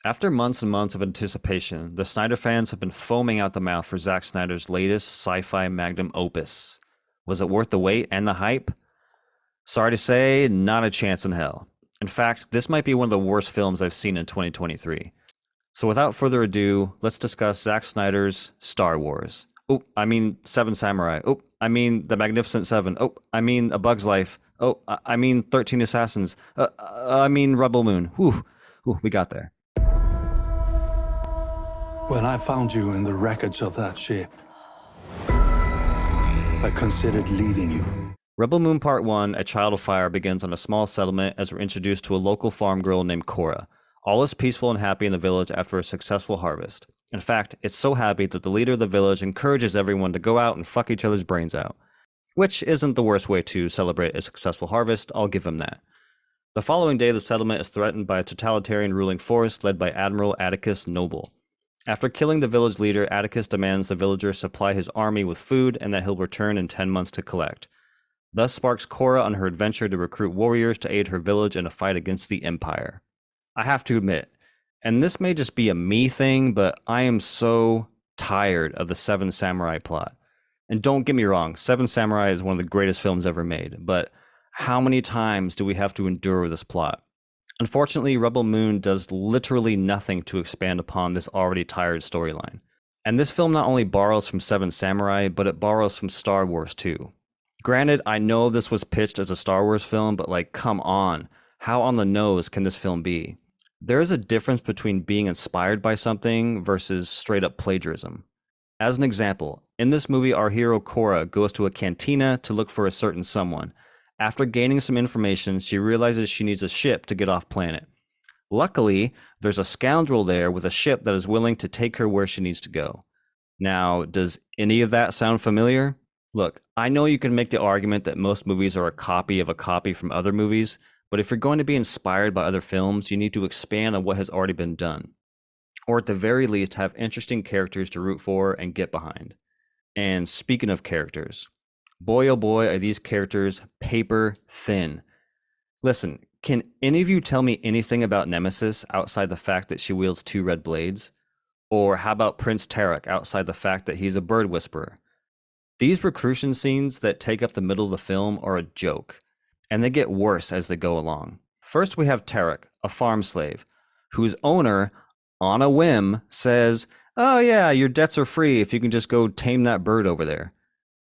After months and months of anticipation, the Snyder fans have been foaming out the mouth for Zack Snyder's latest sci-fi magnum opus. Was it worth the wait and the hype? Sorry to say, not a chance in hell. In fact, this might be one of the worst films I've seen in 2023. So without further ado, let's discuss Zack Snyder's Star Wars. Oh, I mean Seven Samurai. Oh, I mean The Magnificent Seven. Oh, I mean A Bug's Life. Oh, I mean 13 Assassins. I mean Rebel Moon. Whew, we got there. When I found you in the wreckage of that ship, I considered leaving you. Rebel Moon Part 1, A Child of Fire, begins on a small settlement as we're introduced to a local farm girl named Cora. All is peaceful and happy in the village after a successful harvest. In fact, it's so happy that the leader of the village encourages everyone to go out and fuck each other's brains out. Which isn't the worst way to celebrate a successful harvest, I'll give him that. The following day, the settlement is threatened by a totalitarian ruling force led by Admiral Atticus Noble. After killing the village leader, Atticus demands the villagers supply his army with food and that he'll return in 10 months to collect. Thus sparks Cora on her adventure to recruit warriors to aid her village in a fight against the Empire. I have to admit, and this may just be a me thing, but I am so tired of the Seven Samurai plot. And don't get me wrong, Seven Samurai is one of the greatest films ever made, but how many times do we have to endure this plot? Unfortunately, Rebel Moon does literally nothing to expand upon this already tired storyline. And this film not only borrows from Seven Samurai, but it borrows from Star Wars too. Granted, I know this was pitched as a Star Wars film, but like, come on. How on the nose can this film be? There is a difference between being inspired by something versus straight up plagiarism. As an example, in this movie, our hero Cora goes to a cantina to look for a certain someone. After gaining some information, she realizes she needs a ship to get off planet. Luckily, there's a scoundrel there with a ship that is willing to take her where she needs to go. Now, does any of that sound familiar? Look, I know you can make the argument that most movies are a copy of a copy from other movies, but if you're going to be inspired by other films, you need to expand on what has already been done. Or at the very least, have interesting characters to root for and get behind. And speaking of characters, boy oh boy are these characters paper thin. Listen, can any of you tell me anything about Nemesis outside the fact that she wields two red blades? Or how about Prince Tarek outside the fact that he's a bird whisperer? These recruitment scenes that take up the middle of the film are a joke, and they get worse as they go along. First we have Tarek, a farm slave, whose owner, on a whim, says, "Oh yeah, your debts are free if you can just go tame that bird over there."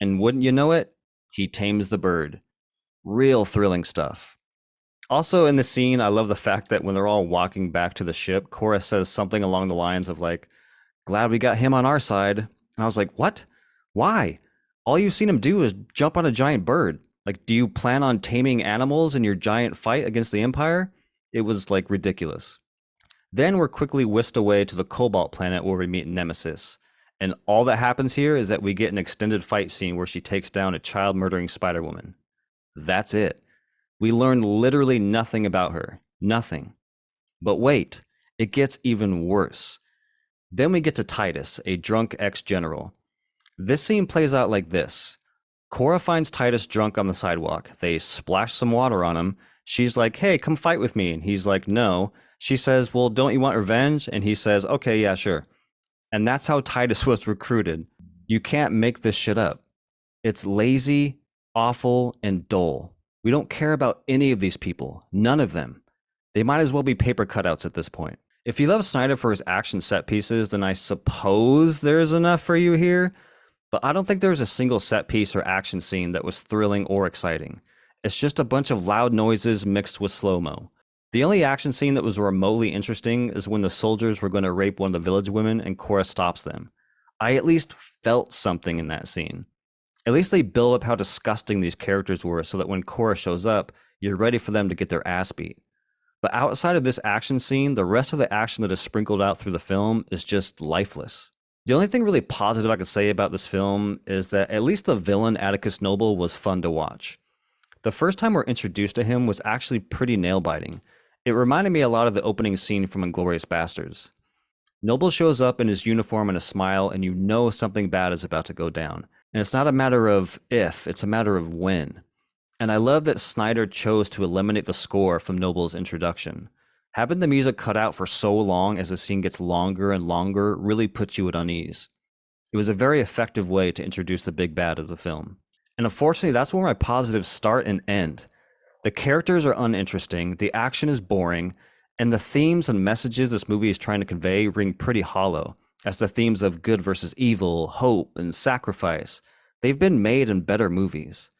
And wouldn't you know it, he tames the bird. Real thrilling stuff. Also in the scene, I love the fact that when they're all walking back to the ship, Cora says something along the lines of like, "Glad we got him on our side." And I was like, what? Why? All you've seen him do is jump on a giant bird. Like, do you plan on taming animals in your giant fight against the Empire? It was like ridiculous. Then we're quickly whisked away to the Cobalt planet where we meet Nemesis. And all that happens here is that we get an extended fight scene where she takes down a child-murdering Spider-Woman. That's it. We learn literally nothing about her. Nothing. But wait, it gets even worse. Then we get to Titus, a drunk ex-general. This scene plays out like this. Cora finds Titus drunk on the sidewalk. They splash some water on him. She's like, "Hey, come fight with me." And he's like, "No." She says, "Well, don't you want revenge?" And he says, "Okay, yeah, sure." And that's how Titus was recruited. You can't make this shit up. It's lazy, awful, and dull. We don't care about any of these people. None of them. They might as well be paper cutouts at this point. If you love Snyder for his action set pieces, then I suppose there's enough for you here. But I don't think there's a single set piece or action scene that was thrilling or exciting. It's just a bunch of loud noises mixed with slow-mo. The only action scene that was remotely interesting is when the soldiers were going to rape one of the village women and Cora stops them. I at least felt something in that scene. At least they build up how disgusting these characters were so that when Cora shows up, you're ready for them to get their ass beat. But outside of this action scene, the rest of the action that is sprinkled out through the film is just lifeless. The only thing really positive I could say about this film is that at least the villain Atticus Noble was fun to watch. The first time we're introduced to him was actually pretty nail-biting. It reminded me a lot of the opening scene from Inglourious Basterds. Noble shows up in his uniform and a smile, and you know something bad is about to go down. And it's not a matter of if, it's a matter of when. And I love that Snyder chose to eliminate the score from Noble's introduction. Having the music cut out for so long as the scene gets longer and longer really puts you at unease. It was a very effective way to introduce the big bad of the film. And unfortunately, that's where my positives start and end. The characters are uninteresting, the action is boring, and the themes and messages this movie is trying to convey ring pretty hollow, as the themes of good versus evil, hope, and sacrifice. They've been made in better movies.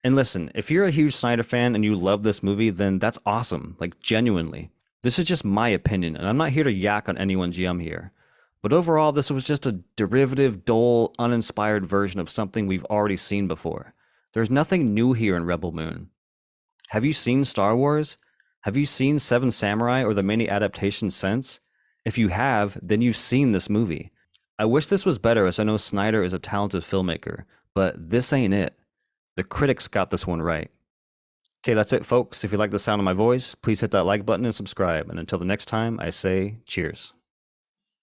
And listen, if you're a huge Snyder fan and you love this movie, then that's awesome, like genuinely. This is just my opinion, and I'm not here to yak on anyone's yum here. But overall, this was just a derivative, dull, uninspired version of something we've already seen before. There's nothing new here in Rebel Moon. Have you seen Star Wars? Have you seen Seven Samurai or the many adaptations since? If you have, then you've seen this movie. I wish this was better, as I know Snyder is a talented filmmaker, but this ain't it. The critics got this one right. Okay, that's it, folks. If you like the sound of my voice, please hit that like button and subscribe. And until the next time, I say cheers.